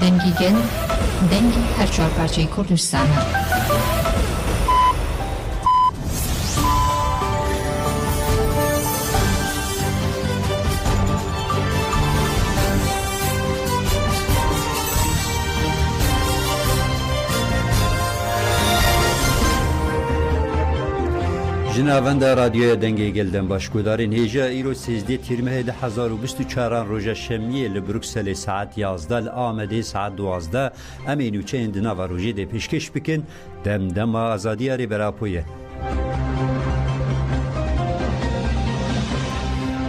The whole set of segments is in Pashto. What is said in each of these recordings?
دنگیگن دنگی هر چهار پارچه کردستان جنابند رادیو دنگی گلدن باشکودارین هیجا ایرو 13 تیرمه 2024 روز شنبه لبروکسل ساعت 11 آمده ساعت 12 امینو چند نو روزی ده پیشکش بکن دم آزادی اری براپویه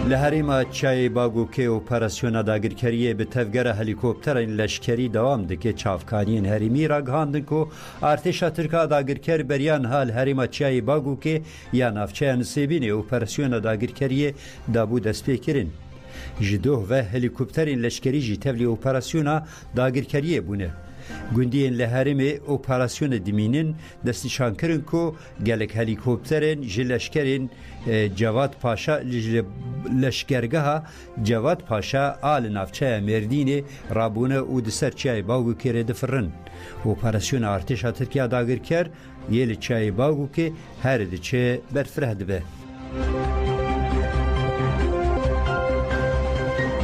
لحریما چای باگو که اپراسیون داگیرکاری به تفگر هلیکوپتر لشکری دوام دکه چافکانین هریمی را گهاندن که ارتش ترکا داگیرکار بریان حال حریما چای باگو که یا نافچه نسیبین اپراسیون داگیرکاری دابو دست پیکرین جدوه و هلیکوپتر لشکری جی تفلی اپراسیون داگیرکاری بونه گوندین لحرم اپراسیون دمینن دستشان کرن که گلک هلیکوپترین جلشکرین جواد پاشا لشکرگاه جواد پاشا آل نافچه مردین رابونه او دسر چای باگو که دفرن اپراسیون ارتش ترکیه داگر کر یل چای باگو که هر دچه برفره دبه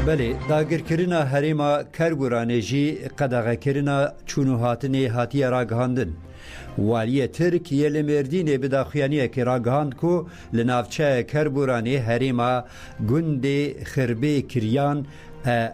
بله داگیرکرنا هریما کرگورانه جی قدغکرنا چونوهاتنی هاتی راگهاندن والی ترک یل مردین بداخیانیه که راگهاند کو لنافچه کرگورانه هریما گند خربه کریان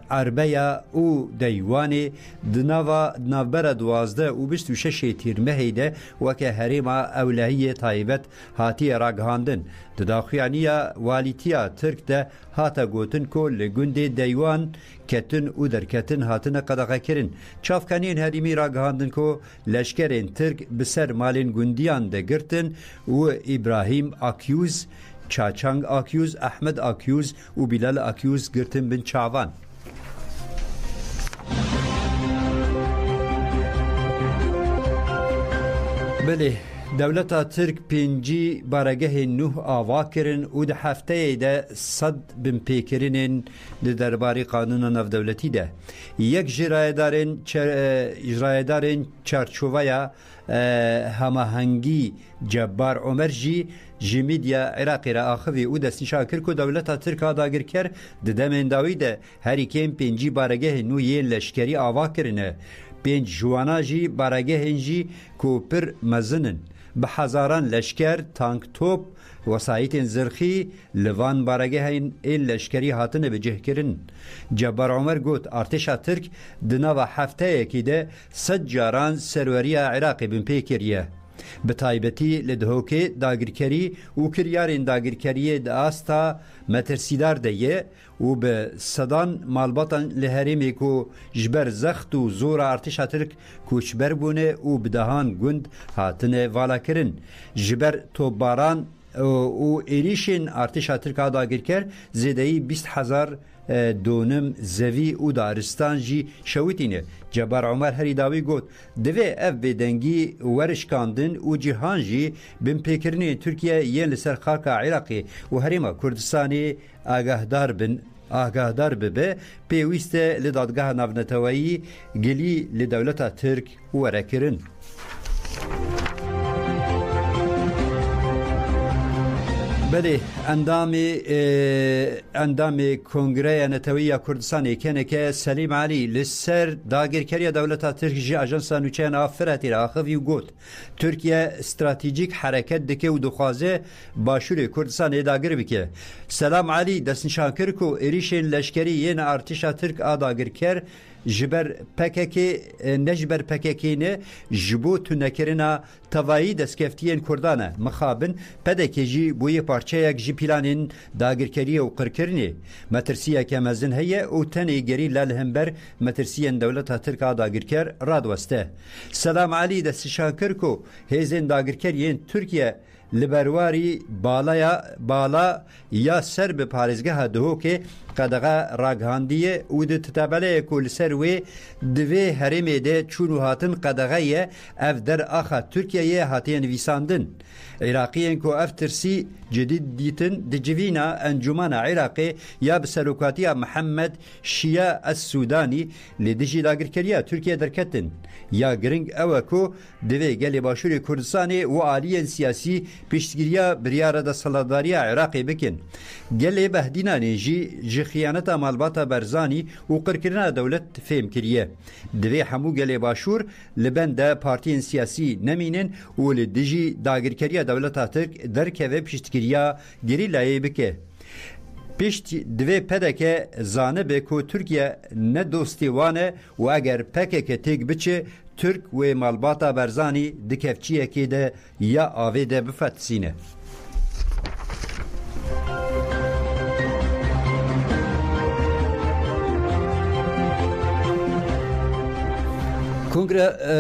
عربیا او دیوانی دنوا نوبر 12 و 26 تیر مهیده وکه هریما اولهی تایبت هاتی راگهاندن داخیانیه والیتیا ترک ده هاتا گوتن کو لگند دیوان کتن او درکتن هاتن قدغه کرن چافکانین هریمی راگهاندن کو لشکرین ترک بسر مالین گندیان ده گرتن و ابراهیم آکیوز چاچانگ آکیوز احمد آکیوز و بلال آکیوز گرتن بن چاوان بله دولتا ترک پنجی بارگه نوح آوا کرن و ده هفته ده صد بن پیکرینن ده درباری قانون نف دولتی ده یک جرایدارین چارچوبایا هماهنگی جبار عمر جی میدیا عراقی را آخوی او دست نشاکر که دولتا ترک داگر کر ده دمنداوی ده هری کم پنجی بارگه نوی لشکری آوا کرنه پنج جوانا جی بارگه هنجی کوپر مزنن به هزاران لشکر تانک توپ وسایت زرخی لوان بارگه این لشکری هاتنه به جه کرن جبار عمر گوت ارتش ترک دنوا هفته یکی ده سجاران سروری عراقی بن پیکریه به تایبتی لدهوکه داگیرکاری و کریارین داگیرکاری داستا مترسیدار دیه و به صدان مالباتن لحریمی که جبر زخت و زور ارتش ترک کوچبر بونه و بدهان گند هاتنه والا کرن جبر توباران و ایریشین ارتش ترک داگیر کر زیدهی 20,000 دونم زوی او دارستان جی شویتینه جبار عمر هری داوی گوت دوی اف بدنگی ورشکاندن و جهان جی بن پیکرنی ترکیه یین لسر خاکا عراقی و هریما کردستانی آگاهدار ببه پیویست لدادگاه نافنتوایی گلی لدولت ترک ورکرن بله اندام کنگره نتویی کردستان کنه که سلیم علی لسر داگیرکاری دولت ترک جی آژانس نوچین آفرتی را آخوی و گوت ترکیه استراتژیک حرکت دکه و دخوازه باشور کردستان داگیر بکه سلام علی دست نشان کرد که ایریشین لشکری یین ارتش ترک داگیرکر جبر پککی نجبر پککی نه جبو تو نکرنا توایی دستکفتین کردانه مخابن پدکی جی بوی پارچه یک جی پیلانین داگیرکاری و قرکرنی مترسیه که مزن هیه او تنی گری لالهمبر مترسیه دولت ترک داگیرکر رادوسته سلام علی دستشان کرد که هیزن داگیرکارین ترکیه لبرواری بالا یا سر به پارێزگەها دهۆکێ قدغه راگهاندیه و د تتابله کل سروی دوی هرمه ده چونو هاتن قدغه اف در آخا ترکیه هاتین ویساندن عراقیین کو اف ترسی جدید دیتن د جوینا انجمان عراقی یا بسلوکاتی محمد شیعه السودانی لدجی داگرکریا ترکیه درکتن یا گرنگ اوه کو دوی گلی باشور کردستانی و آلیین سیاسی پیشتگیریا بریاره دا سالداریا عراقی بکن گلی بهدینانی جی خیانتا مالباتا برزانی و قرکرنا دولت فهم کریه دوی همو گلی باشور لبند پارتین سیاسی نمینن و لدجی داگرکریا دولتا ترک درکه و پیشتگیریا گریلایی بکه پشت دوی پدکه زانه به که ترکیه نه دوستی وانه و اگر پکه که تیگ بچه ترک و مالباتا برزانی دکفچیه که ده یا آوه ده بفتسینه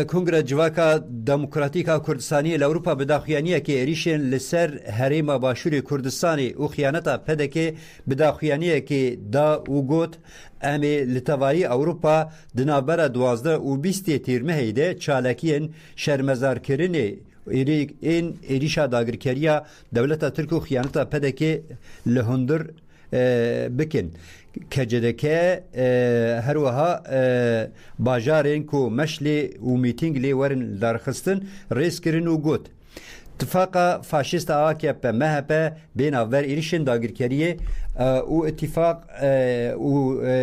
کنگره جواکا دموکراتیکا کردستانی لأوروپا بداخویانیه که ایریشن لسر هریما باشور کردستانی و خیانتا پدکه بداخویانیه که دا و گوت امی لطواری اوروپا دنابرا 12 و 20 تیرمه هیده چالکین شرمزار کرنه این ایریشا داگرکریا دولتا ترک و خیانتا پدکه لهندر بکن کجدکه هر وها باجارین کو مشلی و میتینگ لی ورن درخستن ریس کرن و گوت اتفاق فاشیست AKP MHP بین اول ایریشن داگرکریه و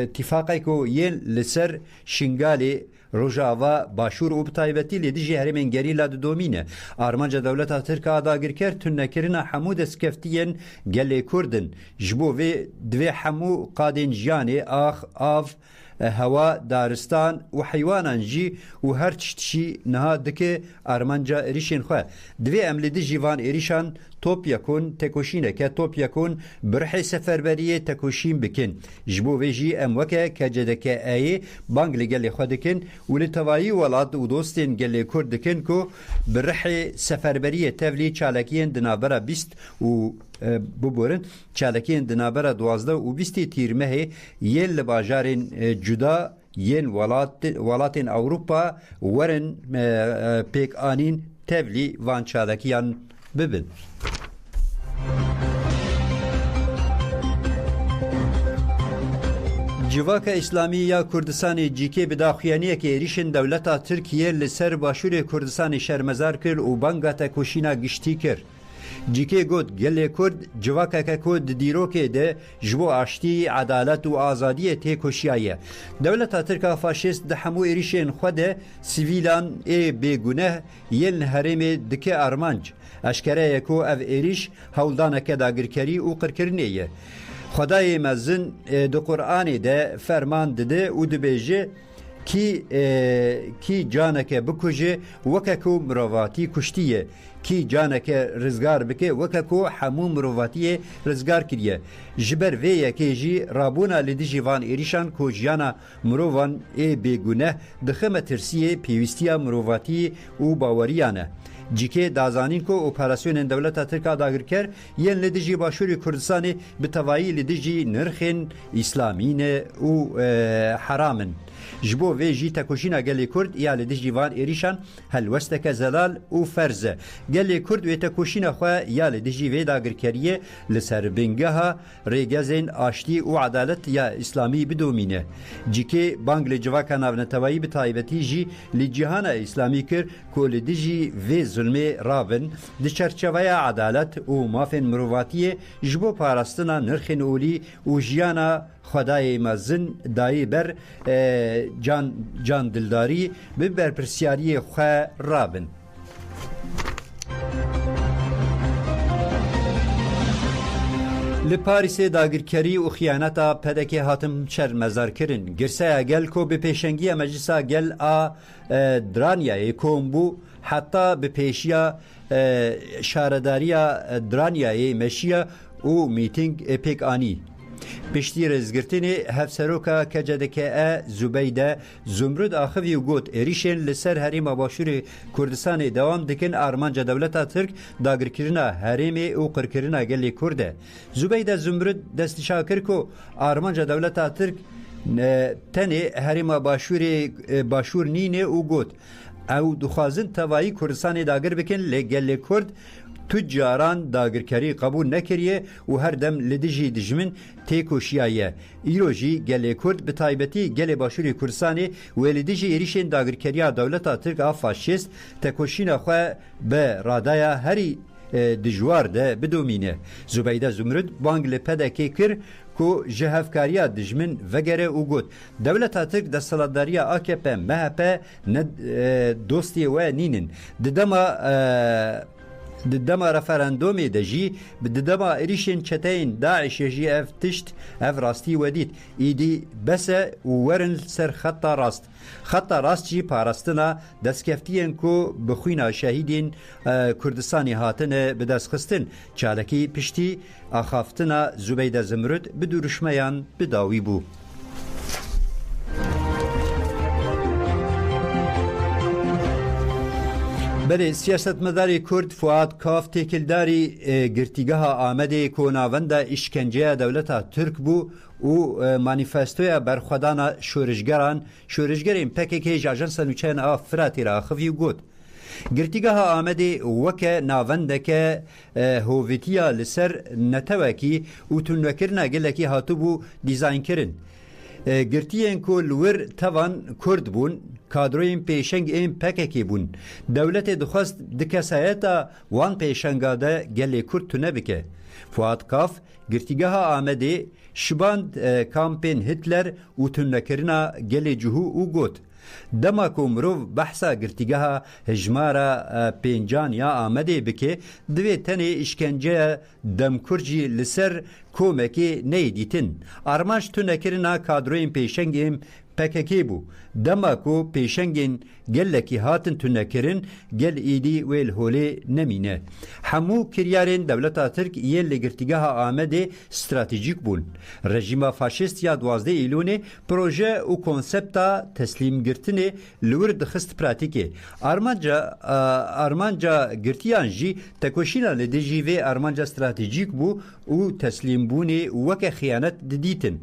اتفاقی کو یل لسر شنگالی روجاوا باشور و بتایبتی لیدیجی هرمین گری لاد دومینه آرمانجا دولتا ترکا داگرکر تنکرنا حمود اسکفتین گلی کردن جبو و دوی حمو قادن جیانی آف هوا دارستان و حیوانان جی و هر چشتی نها دکه آرمانجا ایریشن خواه دوی املیدی جیوان ایریشان توپ یکون تکوشینه که توپ یکون برحی سفربریه تکوشین بکن جبو ویجی اموکه که جدکه ای بانگ لگلی خود دکن ولی توایی ولاد و دوستین گلی کرد دکن که برحی سفربریه تولی چالکین دنابرا 20 و ببورن چالکین دنابرا 12 و 20 تیرمه یل لباجارین جدا ین ولاتین اوروپا ورن پیک آنین تولی وان چالکیان ببن جواک اسلامی یا کردستان جیکی بداخویانیه که ایریشن دولتا ترکیه لسر باشور کردستان شرمزار کرد و بانگا تکوشینا گشتی کرد جیکی گود گله کرد جواکا که کود دیروکه ده جبو آشتی عدالت و آزادی تی کشیایه دولتا ترکا فاشیست ده همو ایریشن خوده سیویلان بگونه یل هرم دکه آرمانج اشکره یکو او ایریش هولدانه که داگرکری و قرکرنیه خدای مزن دو قرآن ده فرمان دده و دبیجه کی جانک بکوجه وککو مرواتی کشتیه کی جانک رزگار بکه وککو حمو مرواتی رزگار کریه جبر ویه که جی رابونا لدی جیوان ایریشان کو جانا مروان بگونه دخمه ترسیه پیوستیا مرواتی و باوریانه جیکه دازانین کو اپراسیون دولت ترکا داگرکر ین لدیجی باشوری کردستانی به توایی لدیجی نرخین اسلامین و حرامن جبو وی جی تکوشینا گلی کرد یا لدیجی وان ایریشان هلوستک زلال و فرزه گلی کرد و تکوشینا خواه یا لدیجی وی داگرکریه لسر بنگها ریگزین آشتی و عدالت یا اسلامی بدومینه جیکه بانگ لجواکا ناونتوایی به تایبتی جی لجیهان اسلامی کر که لدیجی وی ظلمي رابن د چرچوي عدالت او مافن مرواتي جبو پاراستنا نرخن اولي او جيانا خدای مزن دای بر جان دلداری به برپرسیاری خو رابن لپاریس داگرکری و خیانتا پدکی هاتم شرمزار کرن گرسه گل کو به پیشنگی مجلسا گل درانیای کومبو حتی به پیشیا شارداریا درانیای مشیا و میتینگ پیک آنی پشتی رزگرتنی هفسروکا کجدکه زبیده زمرد آخوی و گوت ایریشن لسر هریم باشور کردستان دوام دکن آرمانجا دولتا ترک داگرکرنا هریم او قرکرنا گلی کرده. زبیده زمرد دستشاکر کو آرمانجا دولتا ترک تنه هریم باشور نینه او گوت او دخوازن توایی کردستان داگر بکن لگل کرد تجاران داگرکاری قبول نکریه و هر دم لدیجی دجمن تیکوشیایه ایروجی گله کرد به تایبتی گله باشوری کردستانی و لدیجی ایریشن داگرکاریا دولتا ترک فاشیست تکوشین خواه به رادایا هری دجوار ده بدومینه. زبیده زمرد بانگ لپدکی کر کو جهفکاریا دجمن وگره او گوت دولت ترک دستالداریا AKP MHP دوستی و نینن ددما رفراندومی دجی بددما ایریشن چتین داعش جی اف تشت اف راستی ودید ایدی بس ورن سر خط راست جی پاراستنا دستکفتین کو بخوینا شهیدین کردستانی هاتن بدست خستن چالکی پشتی آخافتنا زبیده زمرد بدورشمیان بداوی بو. بله سیاست مداری کرد فؤاد کاف تکلداری گرتیگاه آمده کوناوند اشکنجه دولتا ترک بو و مانیفستوی برخودان شورشگرین پکیک جاجنس نوچین آفراتی را خفی گود گرتیگاه آمده وکه ناوندک هویتیا لسر نتوکی و تنوکرنا گلکی هاتو بو دیزاین کرن گرتیین کو لور توان کرد بون کادروین پیشنگ این پککی بون دولت دخواست دکسایتا وان پیشنگاده گلی کرد تو نبکه فؤاد کاف گرتیگاه آمده شباند کامپین هتلر و تنکرنا گلی جهو او گوت دما کو مروف بحثا گرتیگاه هجمارا پینجان یا آمده بکه دوی تنه اشکنجه دمکرجی لسر کومکی نیدیتن آرمانش تنکرنا کادروین پیشنگیم پککی بو دما کو پیشنگین گلکی هاتن تنکرن گل ایدی ویل هولی نمینه همو کریارین دولتا ترک یل لگرتیگاه آمده استراتیجیک بون رژیما فاشیست یا 12 ایلونه پروژه و کنسپتا تسلیم گرتنه لور دخست پراتیکه آرمانجا گرتیان جی تکوشینا لدیجی و آرمانجا استراتیجیک بو و تسلیم بونه وکه خیانت دیدیتن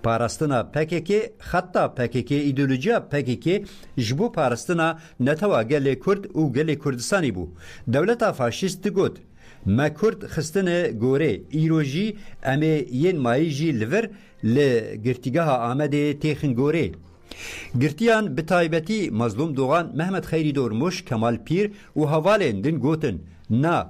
پاراستنا PKK خطا PKK ایدئولوژیا PKK جبو پاراستنا نتوا گل کرد و گل کردستانی بو دولتا فاشیست گوت ما کرد خستنه گوره ایروژی امی ین مایجی لور لگرتیگاه آمده تیخن گوره گرتیان به تایبتی مظلوم دوغان محمد خیری دورموش کمال پیر و حوالین دن گوتن نا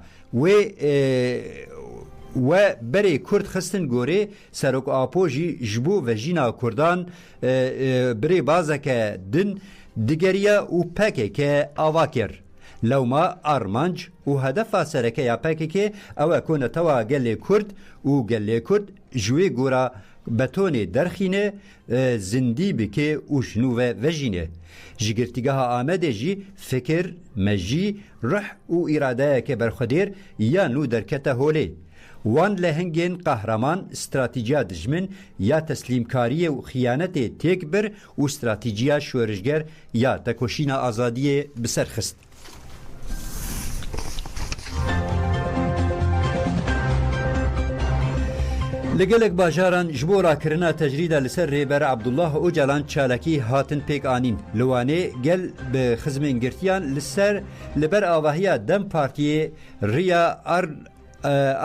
و بری کرد خستن گوره سرک آپوژی جبو و جینا کردان بری بازکه دن دیگریا و پکه که آواکر لوما آرمانج و هدف سرکه یا پکه که او کنه توا گل کرد و گل کرد جوی گورا بتونه درخینه زندی بکه و شنوه و جینه جگرتیگاه آمده جی فکر مجی روح و اراده که برخدیر یا نو درکته هوله وان لهنگین قهرمان استراتیجیا دجمن یا تسلیمکاری و خیانت تکبر و استراتیجیا شورشگر یا تکوشین آزادی بسرخست. لگلک باجاران جبورا کرنا تجریدا لسر ریبر عبدالله اوجلان چالکی هاتن پیک آنین لوانه گل به خزمین گرتیان لسر لبر آواهیا دم پارتیه ریا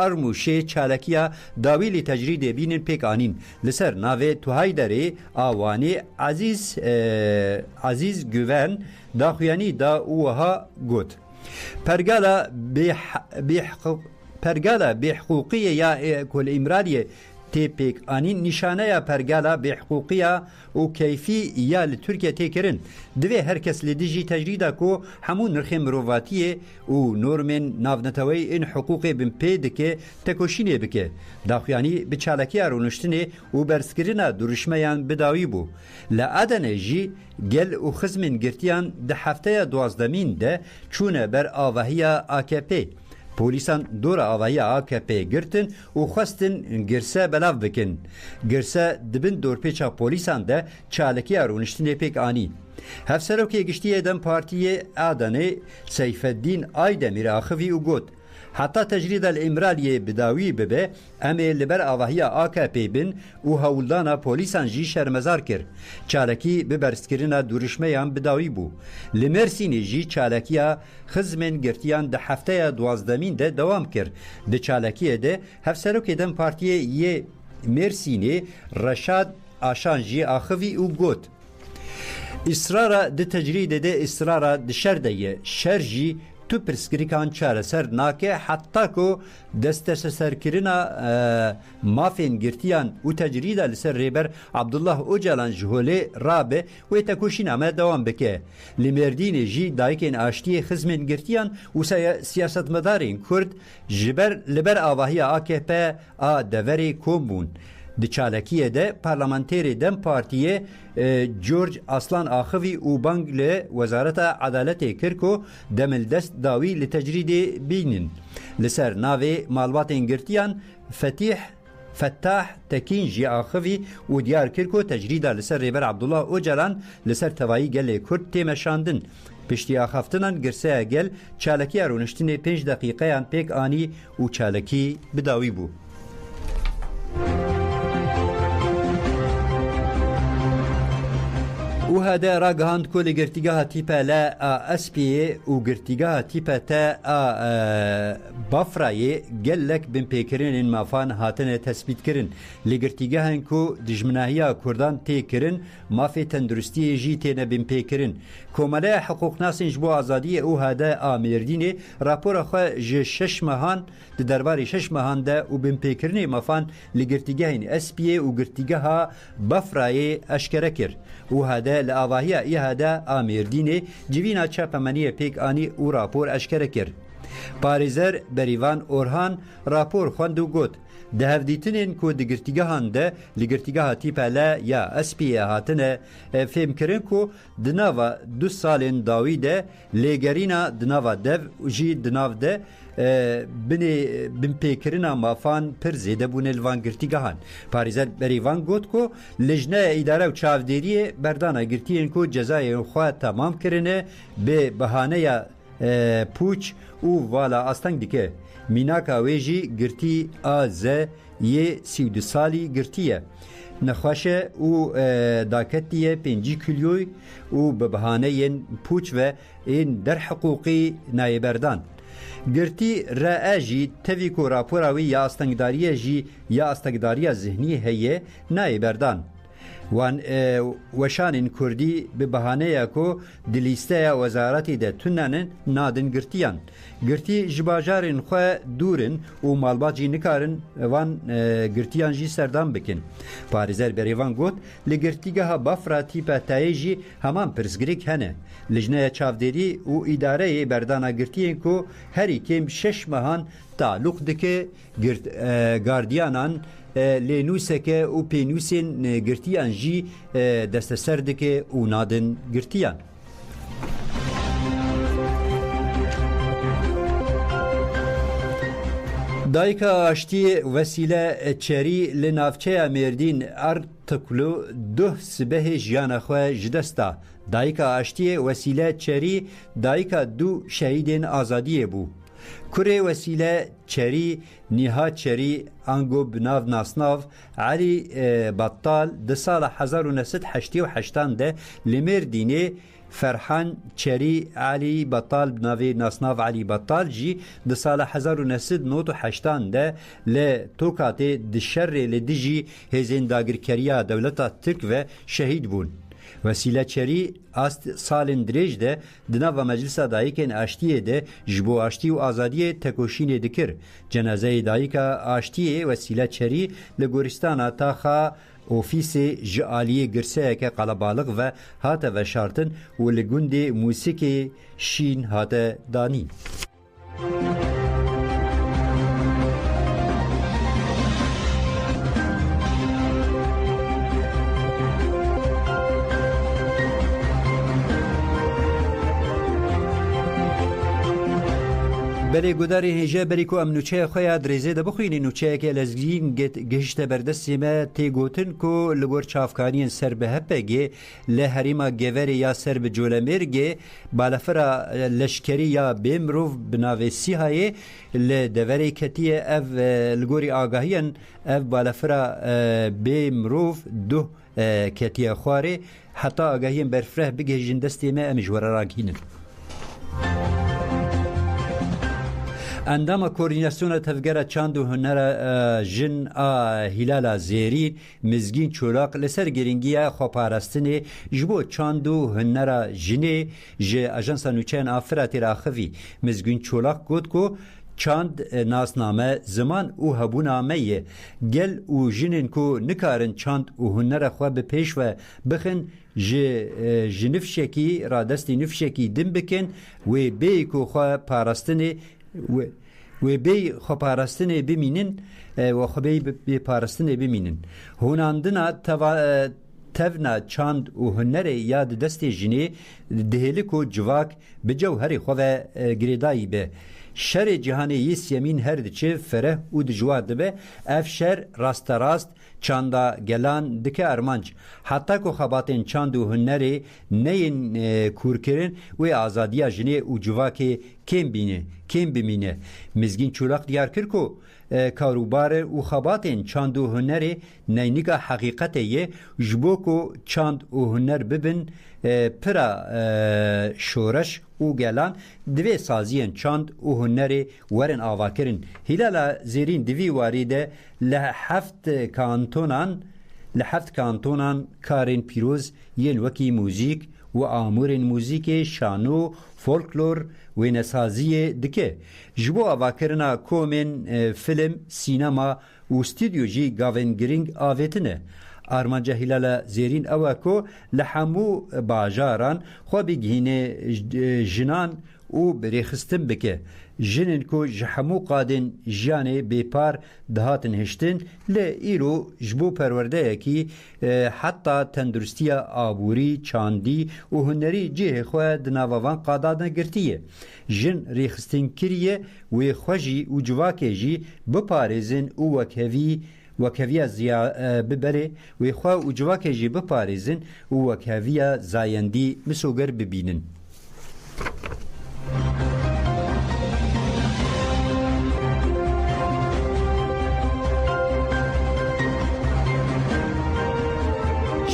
ارموشه چالکیا داویلی تجرید بینن پیک آنین لسر ناوه توهای داره آوانه عزیز گوون داخویانی دا اوها گوت پرگالا بحقوقیه یا کل امراریه تیپیک آنین نشانه یا پرگالا بحقوقیه و کیفی یا لترکیه تیکرن دوی هر کس لدیجی تجریده که همون نرخ مرواتیه و نورمن نافنتوی این حقوق بین پیده که تکوشینه بکه داخویانی بچالکی رونشتنه و برسکرین درشمیان بداوی بو لعدنه جی گل و خزمین گرتیان ده هفته 12 ده چونه بر آوهی AKP پولیسان دور آوایی AKP گرتن و خواستن گرسه بلاو بکن. گرسه دبن دورپیچا پولیسان ده چالکی رونشتن پیک آنی. هفسروکی گشتی دم پارتی آدانه سیف الدین آیدمیر آخوی و گوت حتی تجرید الامرالی بداوی ببه امی لبر آواهی AKP بین و هولدانا پولیسان جی شرمزار کر. چالکی ببرستکرین دورشمیان بداوی بو. لمرسینی جی چالکیا خزمن گرتیان ده هفته 12 ده دوام کر. ده چالکیه ده هفسروکی دم پارتی یه مرسینی رشاد آشانجی آخوی و گوت İsrara de tecride de israra dışarıdayı şerji tu perskrikan çareser nake hatta ko destese serkirina mafin girtiyan u tecrida liser reber Abdullah Öcalan jhole rabe ve tekuşina me devam beke limerdine ji dayken aştiye hizmen girtiyan u siyasetmedarın Kurd jiber liber avahiya AKP a deveri kombun di çalakiye de parlamenteri dem partiye George Aslan Axevi û bang li Wezareta Adaletê kir ku demil dest dawî li tecrîdê bînin. Li ser navê malbatên girtiyan Fettah Tekin jî Axevi û diyar kir ku tecrîda li ser rêber Abdullah Öcalan li ser tevayî gelê Kurd tê meşandin. Piştî axaftinan girseya gel çalakiya rûniştinê 5 deqîqeyan pêk anî û çalakî bidawî bû. و هذا راجهاند كل جرتيجها تيبا لا أسبي وجرتيجها تيبا تا بافراي قال لك بن بيكرين ما فان هاتنا تثبيت كرن لجرتيجها إنكو دجمناهيا كردان تيكرن ما في تندرستي جيتنا بن بيكرن كملا حقوق ناس جبو آزادية و هذا مرديني رابور أخو شش مهان درباري شش مهان ده وبن بيكرني ما فان لجرتيجها أسبي وجرتيجها بافراي أشكركر وهذا لآواهی ایهاده آمیردینه جوینا چاپمنی پیک آنی و راپور اشکره کر. پاریزر بریوان اورهان راپور خواندو گوت ده هفدیتنین که دگرتیگهان ده لگرتیگه تیپه لا یا اسپیه هاتنه فهم کرن که دناوا 2 سالین داوی ده لگرینا دناوا dev جی دناو ده بن پیکرنا مافان پر زیده بونه لوان گرتیگهان. پاریزر بریوان گوت که لجنه اداره و چاودیری بردانه گرتیین که جزای خواه تمام کرنه به بهانه پوچ و والا استنگ دیکه میناکا ویجی گرتی آزه یه 32 سالی گرتیه نخواشه و داکتیه 5 کیلوی و به بهانه این پوچ و این در حقوقی نایبردان گرتی رأجی تویکو راپوراوی یا استنگداریه جی یا استنگداریه ذهنی هیه نایبردان وان وشان کردی به بهانه کو دلیسته وزارتی ده تنن نادن گرتیان گرتی جباجارن خو دورن و مالباجی نکارن وان گرتیان جی سردان بکن. پاریزر بریوان گوت لگرتیگه بافرا تیپه تایجی همان پرسگریک هنه لجنه چاودری و اداره بردانا گرتیان کو هری کم 6 مهان تعلق دکه گاردیانان لنوسکه و پینوسین گرتیان جی دست سردکه و نادن گرتیان. دایکا آشتی وسیله چری لنافچه مردین ارتکلو 2 سبه جیان خواه جدستا. دایکا آشتی وسیله چری دایکا 2 شهیدین آزادیه بو. کره وسیله چری نیها چری انگو بناو ناسناو علی بطال ده سال 1988 ده لمردینه فرحان چری علی بطال بناوی ناسناو علی بطال جی ده سال 1998 ده لتوکات دشر لدجی هزین داگرکریا دولتا ترک و شهید بون. وسیله چری است سالن دریج ده دناو مجلس دایکن آشتیه ده جبو آشتی و آزادی تکوشین دکر. جنازه دایکا آشتیه وسیله چری لگورستان تاخا اوفیس جعالی گرسه که قلبالغ و هاته و شارتن و لگوند موسیقی شین هاته دانی. بله گوداری هیجا بری کو ام نوچه خویا دریزه ده بخوینی نوچه که لزگین گشت بردستی ما تی گوتن کو لگور چافکانی سر به هپگه لحریما گوری یا سر به جولمرگه بالافرا لشکری یا بیمروف بناویسی های لدوری کتیه اف لگوری آگاهیان اف بالافرا بیمروف دو کتیه خواره حتی آگاهیان برفره بگه جندستی ما امجوره راگینن اندام کوردیناسیون تفگره چاند و هنر جن هلال زیرین مزگین چولاق لسر گرینگی خوپارستنی جبو چاند و هنر جنی جه اجانس نوچین آفراتی راخوی مزگین چولاق گود کو چاند ناسنامه زمان او هبونامه گل او جنین کو نکارن چاند و هنر خو به پیش و بخن جنفشکی را دستی نفشکی دم بکن و بی کو خو پارستنی و بی خپارستنه بمینن و خبی بی پارستنه بمینن هوناندنا تفنا چاند و هنر یاد دست جنی دهلیکو جواک به جوهر خواه گریدایی به شر جهانی یس یمین هر دچه فره و دجوار دبه اف شر راست راست چاندا گلان دکه ارمانج حتی که خباتین چاند و هنری نین کورکرین و آزادیا جنی و جواک کم بمینه مزگین چولاق دیار کر کو کاروبار و خباتین چاند و هنری نینیگا حقیقته یه جبو کو چاند و هنر ببین پرا شورش و گلان دوی سازین چاند و هنری ورن آواکرین هلالا زیرین دوی واریده لحفت کانتونان کارین پیروز یل وکی موزیک و آمورین موزیک شانو فولکلور و نسازی دکه جبو آواکرنا کومن فیلم سینما و استودیو جی گاونگرینگ آویتنه آرمانجا هلال زیرین اوکو لحمو باجاران خو بگهینه جنان او بریخستن بکه جنن کو جحمو قادن جانه بیپار دهاتن هشتن لئیرو جبو پرورده کی حتی تندرستی آبوری چاندی و هنری جه خو دناوان قادادن گرتیه جن ریخستن کریه و خوجی و جواکه جی بپارزن او وکویا زیا ببره و خو و جواکه جی بپارزن او وکویا زایندی مسوگر ببینن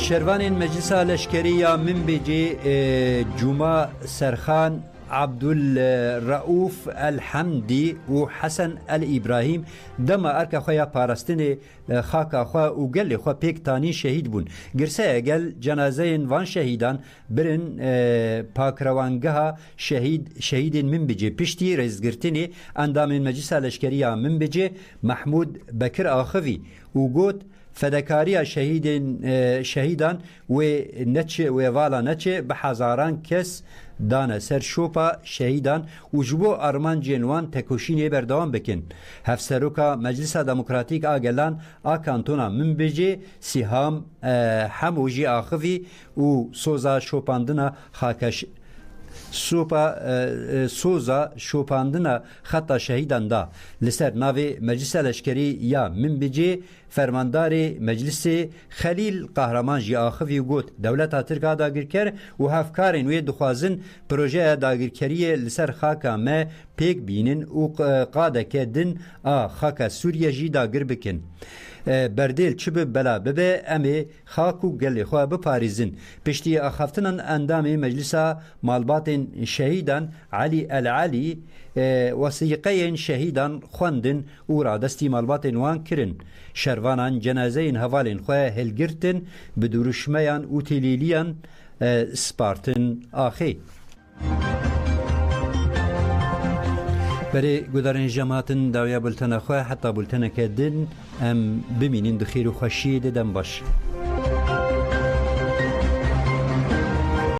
شروان مجلس لشکری یا منبجی جمعه سرخان عبدالرؤوف الحمدی و حسن الابراهیم دما ارکا خویا پارستن خاکا خوا و گل خوا پیک تانی شهید بون گرسه گل جنازه وان شهیدان برن پاکروانگه شهید منبجی پشتی رزگرتنی اندام مجلس لشکری یا منبجی محمود بکر آخوی و گوت فدکاری شهیدان و نچه و والا نچه به هزاران کس دانه سر شوپا شهیدان و جبو ارمان جنوان تکوشینی بردوام بکن هفسروکا مجلس دموکراتیک آگلان آکانتونا منبجی سیهام هموجی آخوی و سوزا شوپاندنا خاکش سوزا شوپاندنا خطا شهیدان دا لسر ناوی مجلس لشکری یا منبجی فرماندار مجلس خلیل قهرمان جی آخوی گوت دولت ترکا داگیرکر و هفکارین وی دخوازن پروژه داگیرکری لسر خاکا ما پیک بینن و قادکه دن خاکا سوریه جی داگیر بکن بردیل چه بلا ببه امی خاکو گلی خواه بپاریزن پشتی اخفتنان اندام مجلسا مالبات شهیدان علی العلی وسیقین شهیدان خوندن و رادستی مالبات وان کرن شروانان جنازین هوالین خواه هلگرتن بدورشمیان و تلیلیان سپارتن آخی برای گذارن جماعتن داویا بلتن خواه حتی بلتن که دن ام بمینین دخیر و خوشی دم باش